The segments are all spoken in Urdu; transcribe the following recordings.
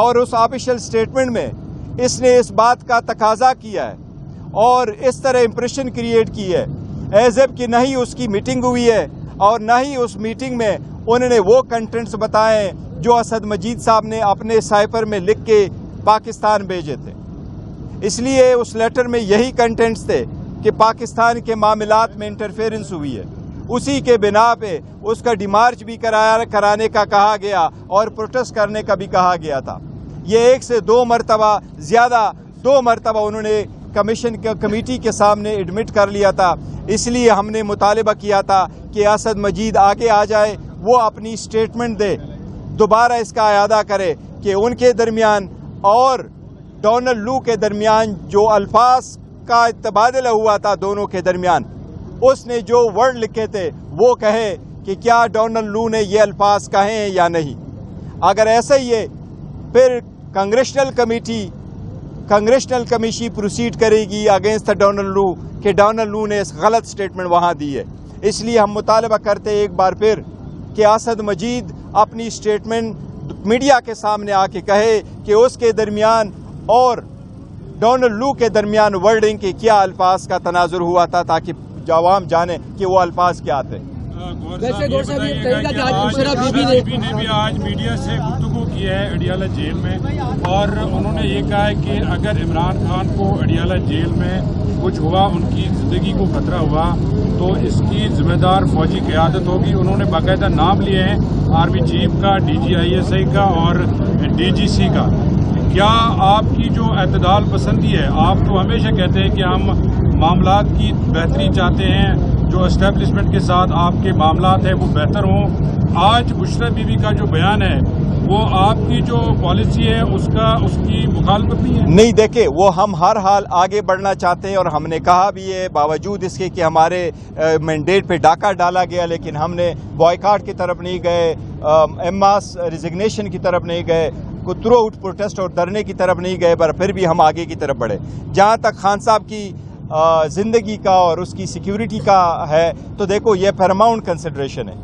اور اس آفیشیل سٹیٹمنٹ میں اس نے اس بات کا تقاضا کیا ہے اور اس طرح امپریشن کریٹ کی ہے ایز ایف کہ نہ ہی اس کی میٹنگ ہوئی ہے اور نہ ہی اس میٹنگ میں انہوں نے وہ کنٹینٹس بتائے جو اسد مجید صاحب نے اپنے سائفر میں لکھ کے پاکستان بھیجے تھے. اس لیے اس لیٹر میں یہی کنٹینٹس تھے کہ پاکستان کے معاملات میں انٹرفیئرنس ہوئی ہے. اسی کے بنا پہ اس کا ڈیمارچ بھی کرانے کا کہا گیا اور پروٹیسٹ کرنے کا بھی کہا گیا تھا. یہ 1 سے 2 مرتبہ زیادہ 2 مرتبہ انہوں نے کمیٹی کے سامنے ایڈمٹ کر لیا تھا. اس لیے ہم نے مطالبہ کیا تھا کہ اسد مجید آگے آ جائے, وہ اپنی سٹیٹمنٹ دے, دوبارہ اس کا اعادہ کرے کہ ان کے درمیان اور ڈونلڈ لو کے درمیان جو الفاظ کا تبادلہ ہوا تھا دونوں کے درمیان, اس نے جو ورڈ لکھے تھے وہ کہے کہ کیا ڈونلڈ لو نے یہ الفاظ کہے ہیں یا نہیں. اگر ایسا ہی ہے پھر کنگریشنل کمیشن پروسیڈ کرے گی اگینسٹ ڈونلڈ لو کہ ڈونلڈ لو نے اس غلط سٹیٹمنٹ وہاں دی ہے. اس لیے ہم مطالبہ کرتے ایک بار پھر کہ اسد مجید اپنی سٹیٹمنٹ میڈیا کے سامنے آ کے کہے کہ اس کے درمیان اور ڈونلڈ لو کے درمیان ورڈنگ کے کیا الفاظ کا تناظر ہوا تھا تاکہ عوام جانے کہ وہ الفاظ کیا تھے. بی نے بھی آج میڈیا سے گفتگو کی ہے اڈیالہ جیل میں, اور انہوں نے یہ کہا ہے کہ اگر عمران خان کو اڈیالہ جیل میں کچھ ہوا, ان کی زندگی کو خطرہ ہوا, تو اس کی ذمہ دار فوجی قیادت ہوگی. انہوں نے باقاعدہ نام لیے ہیں آرمی چیف کا, DGISI کا اور DGC کا. کیا آپ کی جو اعتدال پسندی ہے, آپ تو ہمیشہ کہتے ہیں کہ ہم معاملات کی بہتری چاہتے ہیں, جو اسٹیبلشمنٹ کے ساتھ آپ کے معاملات ہیں وہ بہتر ہوں. آج بشرا بی بی کا جو بیان ہے وہ آپ کی جو پالیسی ہے اس کی مخالفت نہیں ہے؟ نہیں, دیکھیں وہ ہم ہر حال آگے بڑھنا چاہتے ہیں اور ہم نے کہا بھی ہے باوجود اس کے کہ ہمارے مینڈیٹ پہ ڈاکہ ڈالا گیا, لیکن ہم نے بوائیکاٹ کی طرف نہیں گئے, ایماس ریزگنیشن کی طرف نہیں گئے, تھرو آؤٹ پروٹیسٹ اور دھرنے کی طرف نہیں گئے, پر پھر بھی ہم آگے کی طرف بڑھے. جہاں تک خان صاحب کی زندگی کا اور اس کی سیکیورٹی کا ہے تو دیکھو یہ پیراماؤنٹ کنسیڈریشن ہے.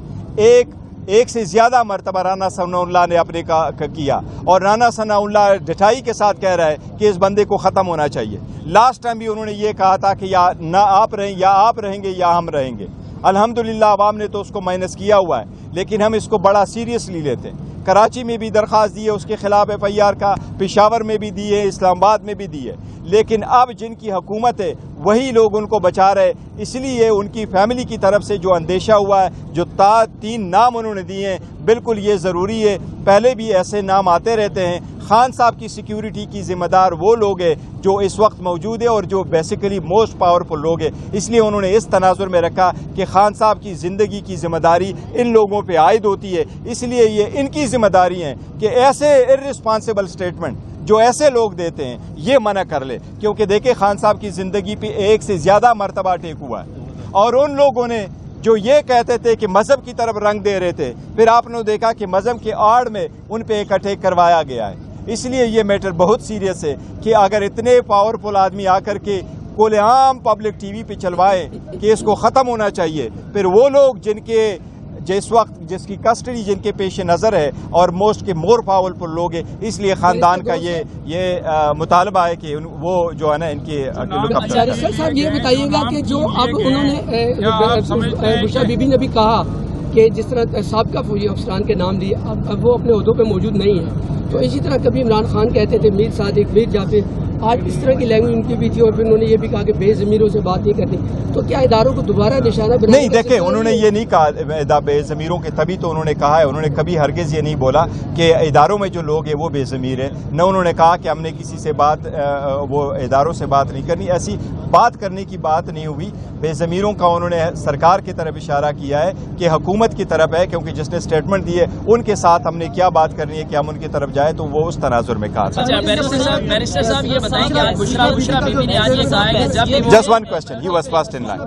ایک سے زیادہ مرتبہ رانا ثناء اللہ نے اپنے کا کیا, اور رانا ثناء اللہ ڈٹائی کے ساتھ کہہ رہا ہے کہ اس بندے کو ختم ہونا چاہیے. لاسٹ ٹائم بھی انہوں نے یہ کہا تھا کہ یا نہ آپ رہیں گے یا ہم رہیں گے. الحمدللہ عوام نے تو اس کو مائنس کیا ہوا ہے, لیکن ہم اس کو بڑا سیریسلی لیتے ہیں. کراچی میں بھی درخواست دی ہے اس کے خلاف FIR کا, پشاور میں بھی دی ہے, اسلام آباد میں بھی دی ہے, لیکن اب جن کی حکومت ہے وہی لوگ ان کو بچا رہے. اس لیے ان کی فیملی کی طرف سے جو اندیشہ ہوا ہے, جو 3 نام انہوں نے دیے ہیں, بالکل یہ ضروری ہے. پہلے بھی ایسے نام آتے رہتے ہیں. خان صاحب کی سیکیورٹی کی ذمہ دار وہ لوگ ہیں جو اس وقت موجود ہے اور جو بیسیکلی موسٹ پاورفل لوگ ہیں. اس لیے انہوں نے اس تناظر میں رکھا کہ خان صاحب کی زندگی کی ذمہ داری ان لوگوں پہ عائد ہوتی ہے. اس لیے یہ ان کی ذمہ داری ہے کہ ایسے ارسپانسبل سٹیٹمنٹ جو ایسے لوگ دیتے ہیں یہ منع کر لے, کیونکہ دیکھیں خان صاحب کی زندگی پہ 1 سے زیادہ مرتبہ اٹیک ہوا ہے, اور ان لوگوں نے جو یہ کہتے تھے کہ مذہب کی طرف رنگ دے رہے تھے, پھر آپ نے دیکھا کہ مذہب کے آڑ میں ان پہ ایک اٹیک کروایا گیا ہے. اس لیے یہ میٹر بہت سیریس ہے کہ اگر اتنے پاورفل آدمی آ کر کے کھلے عام پبلک ٹی وی پہ چلوائیں کہ اس کو ختم ہونا چاہیے, پھر وہ لوگ جس کی کسٹڈی جن کے پیش نظر ہے اور مور پاورفل لوگ ہیں, اس لیے خاندان کا یہ مطالبہ ہے کہ وہ جو ہے نا ان کے صاحب یہ بتائیے گا کہ جو اب انہوں نے بشرا بی بی نے بھی کہا کہ جس طرح سابقہ فوجی افسران کے نام لیے اب وہ اپنے عہدوں پہ موجود نہیں ہیں, تو اسی طرح کبھی عمران خان کہتے تھے میر صادق, میر جعفر, آج اس طرح کی لینگویج ان کی بھی تھی, اور پھر انہوں نے یہ بھی کہا کہ بے ضمیروں سے بات نہیں کرنی. تو کیا اداروں کو دوبارہ نشانہ بنانا؟ نہیں, دیکھیں انہوں نے یہ نہیں کہا بے ضمیروں کے, تبھی تو انہوں نے کہا ہے. انہوں نے کبھی ہرگز یہ نہیں بولا کہ اداروں میں جو لوگ ہیں وہ بے ضمیر ہیں. نہ انہوں نے کہا کہ ہم نے کسی سے وہ اداروں سے بات نہیں کرنی, ایسی بات کرنے کی بات نہیں ہوئی. بے ضمیروں کا انہوں نے سرکار کی طرف اشارہ کیا ہے کہ حکومت کی طرف ہے, کیونکہ جس نے اسٹیٹمنٹ دی ہے ان کے ساتھ ہم نے کیا بات کرنی ہے کہ ہم ان کی طرف جائیں, تو وہ اس تناظر میں کہا تھا. بیرسٹر صاحب یہ بتائیں کہ آج بشرا بی بی نے آج یہ کہا ہے کہ جب just one question, he was first in line.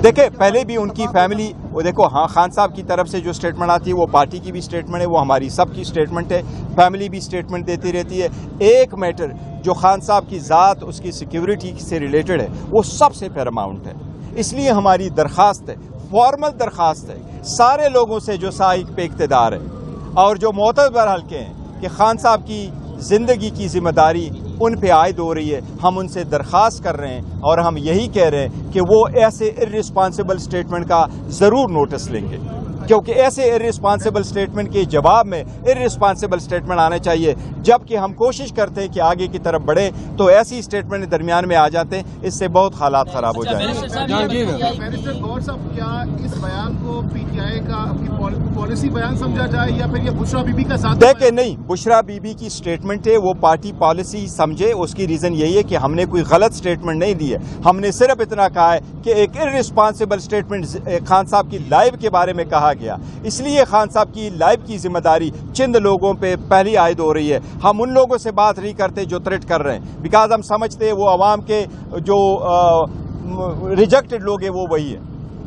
دیکھیں پہلے بھی ان کی فیملی, وہ دیکھو ہاں خان صاحب کی طرف سے جو اسٹیٹمنٹ آتی ہے وہ پارٹی کی بھی اسٹیٹمنٹ ہے, وہ ہماری سب کی اسٹیٹمنٹ ہے, فیملی بھی اسٹیٹمنٹ دیتی رہتی ہے. ایک میٹر جو خان صاحب کی ذات, اس کی سیکیورٹی سے ریلیٹڈ ہے, وہ سب سے پیراماؤنٹ ہے. اس لیے ہماری درخواست ہے فارمل درخواست ہے سارے لوگوں سے جو سائق پہ اقتدار ہے اور جو معتبر حلقے ہیں کہ خان صاحب کی زندگی کی ذمہ داری ان پہ عائد ہو رہی ہے. ہم ان سے درخواست کر رہے ہیں اور ہم یہی کہہ رہے ہیں کہ وہ ایسے ارسپانسبل اسٹیٹمنٹ کا ضرور نوٹس لیں گے, کیونکہ ایسے ارسپانسبل اسٹیٹمنٹ کے جواب میں ارسپانسبل اسٹیٹمنٹ آنے چاہیے. جبکہ ہم کوشش کرتے ہیں کہ آگے کی طرف بڑھیں تو ایسی اسٹیٹمنٹ درمیان میں آ جاتے ہیں, اس سے بہت حالات خراب ہو جائیں گے. بیرسٹر گور صاحب, کیا اس بیان کو پی ٹی آئی کا پالیسی بیان سمجھا جائے یا پھر یہ بشرا بی بی کا ساتھ؟ دیکھیں نہیں, بشرا بی بی کی اسٹیٹمنٹ ہے, وہ پارٹی پالیسی سمجھے. اس کی ریزن یہی ہے کہ ہم نے کوئی غلط اسٹیٹمنٹ نہیں دی ہے, ہم نے صرف اتنا کہا ہے کہ ایک ارسپانسبل اسٹیٹمنٹ خان صاحب کی لائف کے بارے میں کہا گیا, اس لیے خان صاحب کی لائف کی ذمہ داری چند لوگوں پہ پہلی عائد ہو رہی ہے. ہم ان لوگوں سے بات نہیں کرتے جو تھریٹ کر رہے ہیں, بیکاز ہم سمجھتے ہیں وہ عوام کے جو ریجیکٹڈ لوگ ہیں وہ وہی ہے.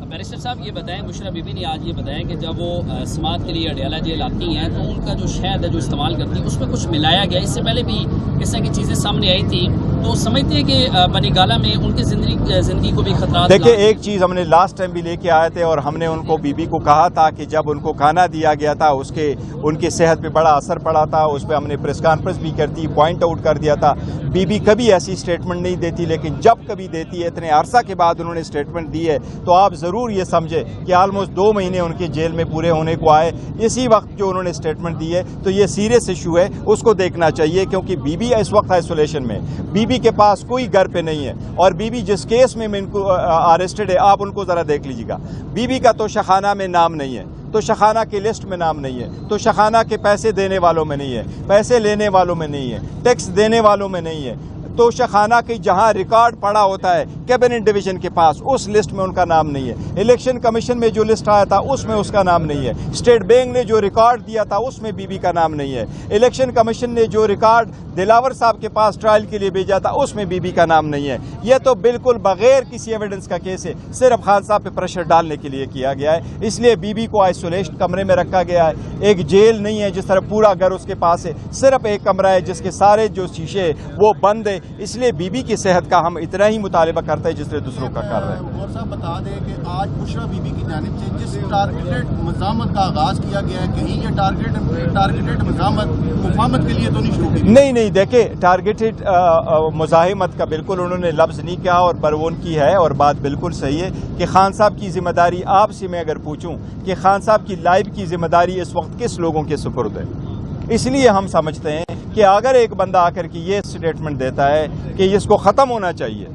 بیرسٹر صاحب یہ بتائیں, بشرا بی بی نے آج یہ بتایا کہ جب وہ سماعت کے لیے اڈیالہ جیل آتی ہیں تو ان کا جو شہد ہے جو استعمال کرتی ہیں اس میں کچھ ملایا گیا. اس سے پہلے بھی اس طرح کی چیزیں سامنے آئی تھی, تو سمجھتے ہیں کہ بنی گالہ میں ان کی زندگی کو بھی خطرات. دیکھیں ایک چیز ہم نے لاسٹ ٹائم بھی لے کے آئے تھے اور ہم نے ان کو بی بی کو کہا تھا کہ جب ان کو کھانا دیا گیا تھا ان کی صحت پہ بڑا اثر پڑا تھا, اس پہ ہم نے پریس کانفرنس بھی کرتی, پوائنٹ آؤٹ کر دیا تھا. بی بی کبھی ایسی اسٹیٹمنٹ نہیں دیتی, لیکن جب کبھی دیتی ہے, اتنے عرصہ کے بعد انہوں نے اسٹیٹمنٹ دی ہے, تو آپ ضرور یہ سمجھے کہ آلموسٹ 2 مہینے ان کے جیل میں پورے ہونے کو آئے. اسی وقت جو انہوں نے اسٹیٹمنٹ دی ہے تو یہ سیریس ایشو ہے, اس کو دیکھنا چاہیے, کیونکہ بی بی اس وقت آئسولیشن میں, بی بی کے پاس کوئی گھر پہ نہیں ہے, اور بی بی جس کیس میں ان کو اریسٹڈ ہے آپ ان کو ذرا دیکھ لیجیے گا. بی بی کا تو شخانہ میں نام نہیں ہے, تو شخانہ کی لسٹ میں نام نہیں ہے, تو شخانہ کے پیسے دینے والوں میں نہیں ہے, پیسے لینے والوں میں نہیں ہے, ٹیکس دینے والوں میں نہیں ہے. تو شخانہ کی جہاں ریکارڈ پڑا ہوتا ہے کیبنٹ ڈویژن کے پاس, اس لسٹ میں ان کا نام نہیں ہے. الیکشن کمیشن میں جو لسٹ آیا تھا اس میں اس کا نام نہیں ہے. اسٹیٹ بینک نے جو ریکارڈ دیا تھا اس میں بی بی کا نام نہیں ہے. الیکشن کمیشن نے جو ریکارڈ دلاور صاحب کے پاس ٹرائل کے لیے بھیجا تھا اس میں بی بی کا نام نہیں ہے. یہ تو بالکل بغیر کسی ایویڈنس کا کیس ہے, صرف خان صاحب پہ پریشر ڈالنے کے لیے کیا گیا ہے. اس لیے بی بی کو آئسولیشن کمرے میں رکھا گیا ہے. ایک جیل نہیں ہے جس طرح پورا گھر اس کے پاس ہے, صرف ایک کمرہ ہے جس کے سارے جو شیشے وہ بند ہے. اس لیے بی بی کی صحت کا ہم اتنا ہی مطالبہ کرتے ہیں جس طرح دوسروں کا کر رہے ہیں. اور صاحب بتا دیں کہ آج بشرا بی بی کی جانب سے جس ٹارگیٹڈ مزاحمت کا آغاز کیا گیا ہے, کہیں یہ ٹارگیٹڈ مفاہمت کے لیے تو نہیں شروع کی؟ نہیں, دیکھیں ٹارگیٹڈ مزاحمت کا بالکل انہوں نے لفظ نہیں کہا, اور برون کی ہے, اور بات بالکل صحیح ہے کہ خان صاحب کی ذمہ داری, آپ سے میں اگر پوچھوں کہ خان صاحب کی لائف کی ذمہ داری اس وقت کس لوگوں کے سپرد ہے, اس لیے ہم سمجھتے ہیں کہ اگر ایک بندہ آ کر کے یہ اسٹیٹمنٹ دیتا ہے کہ اس کو ختم ہونا چاہیے,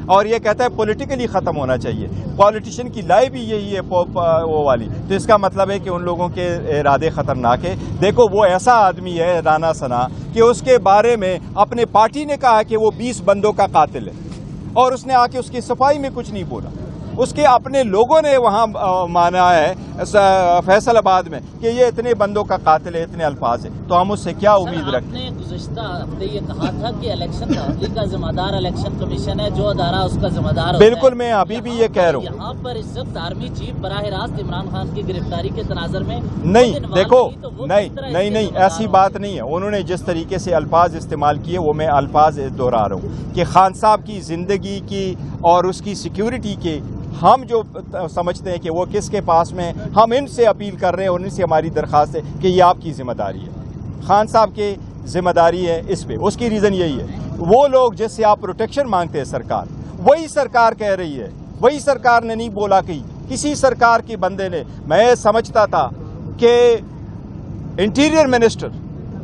اور یہ کہتا ہے پولیٹیکلی ختم ہونا چاہیے, پولیٹیشین کی لائف ہی یہی ہے وہ والی, تو اس کا مطلب ہے کہ ان لوگوں کے ارادے خطرناک ہے. دیکھو وہ ایسا آدمی ہے رانا ثنا کہ اس کے بارے میں اپنے پارٹی نے کہا کہ وہ 20 بندوں کا قاتل ہے, اور اس نے آ کے اس کی صفائی میں کچھ نہیں بولا. اس کے اپنے لوگوں نے وہاں مانا ہے فیصل آباد میں کہ یہ اتنے بندوں کا قاتل ہے, اتنے الفاظ ہیں, تو ہم اس سے کیا امید رکھتے ہیں؟ آپ نے گزشتہ ہفتے یہ کہا تھا کہ الیکشن تحقیق کا ذمہ دار الیکشن کمیشن ہے, جو ادارہ اس کا ذمہ دار ہوتا ہے. بالکل, میں ابھی بھی یہ کہہ رہا ہوں. یہاں پر اس وقت آرمی چیف براہ راست عمران خان کی گرفتاری کے تناظر میں نہیں, دیکھو نہیں, ایسی بات نہیں ہے. انہوں نے جس طریقے سے الفاظ استعمال کیے وہ میں الفاظ دہرا رہا ہوں کہ خان صاحب کی زندگی کی اور اس کی سیکیورٹی کے ہم جو سمجھتے ہیں کہ وہ کس کے پاس میں, ہم ان سے اپیل کر رہے ہیں اور ان سے ہماری درخواست ہے کہ یہ آپ کی ذمہ داری ہے, خان صاحب کی ذمہ داری ہے اس پہ. اس کی ریزن یہی ہے, وہ لوگ جس سے آپ پروٹیکشن مانگتے ہیں سرکار, وہی سرکار کہہ رہی ہے, وہی سرکار نے نہیں بولا کہ کسی سرکار کے بندے نے. میں سمجھتا تھا کہ انٹیریئر منسٹر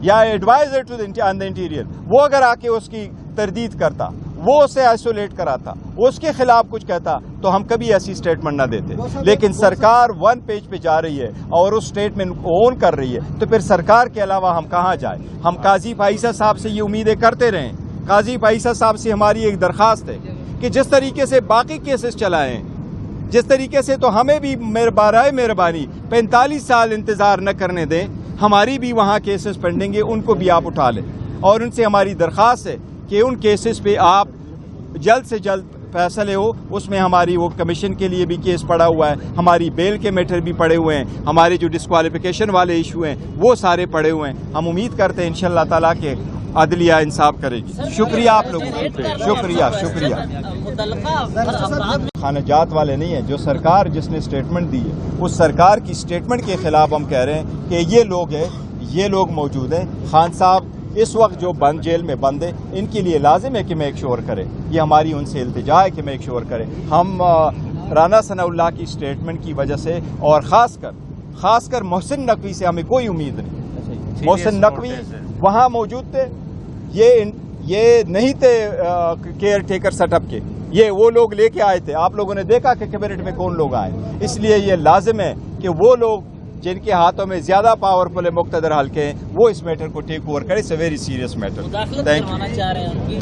یا ایڈوائزر ٹو دی انٹیریئر وہ اگر آ کے اس کی تردید کرتا, وہ اسے آئسولیٹ کراتا, اس کے خلاف کچھ کہتا, تو ہم کبھی ایسی اسٹیٹمنٹ نہ دیتے. لیکن سرکار 1 پیج پہ جا رہی ہے اور اس اسٹیٹمنٹ کو اون کر رہی ہے, تو پھر سرکار کے علاوہ ہم کہاں جائیں؟ ہم قاضی فائزہ صاحب سے یہ امیدیں کرتے رہیں. قاضی فائزہ صاحب سے ہماری ایک درخواست ہے کہ جس طریقے سے باقی کیسز چلائیں, جس طریقے سے, تو ہمیں بھی برائے مہربانی 45 سال انتظار نہ کرنے دیں. ہماری بھی وہاں کیسز پینڈنگ ہے, ان کو بھی آپ اٹھا لیں, اور ان سے ہماری درخواست ہے کہ ان کیسز پہ آپ جلد سے جلد فیصلے ہو. اس میں ہماری وہ کمیشن کے لیے بھی کیس پڑا ہوا ہے, ہماری بیل کے میٹر بھی پڑے ہوئے ہیں, ہمارے جو ڈسکوالیفیکیشن والے ایشو ہیں وہ سارے پڑے ہوئے ہیں. ہم امید کرتے ہیں انشاءاللہ تعالیٰ کہ عدلیہ انصاف کرے گی. شکریہ آپ لوگوں کا, شکریہ. خانہ جات والے نہیں ہیں, جو سرکار جس نے اسٹیٹمنٹ دی ہے اس سرکار کی اسٹیٹمنٹ کے خلاف ہم کہہ رہے ہیں کہ یہ لوگ موجود ہیں. خان صاحب اس وقت جو بند جیل میں بند ہیں, ان کے لیے لازم ہے کہ میک شور کرے. یہ ہماری ان سے التجا ہے کہ میک شور کرے. ہم رانا ثناء اللہ کی اسٹیٹمنٹ کی وجہ سے اور خاص کر محسن نقوی سے ہمیں کوئی امید نہیں. محسن نقوی وہاں موجود تھے, یہ نہیں تھے کیئر ٹیکر سیٹ اپ کے, یہ وہ لوگ لے کے آئے تھے. آپ لوگوں نے دیکھا کہ کیبنٹ میں کون لوگ آئے. اس لیے یہ لازم ہے کہ وہ لوگ جن کے ہاتھوں میں زیادہ پاورفل مقتدر حلقے ہیں وہ اس میٹر کو ٹیک اوور کرے. It's a very serious matter. Thank you.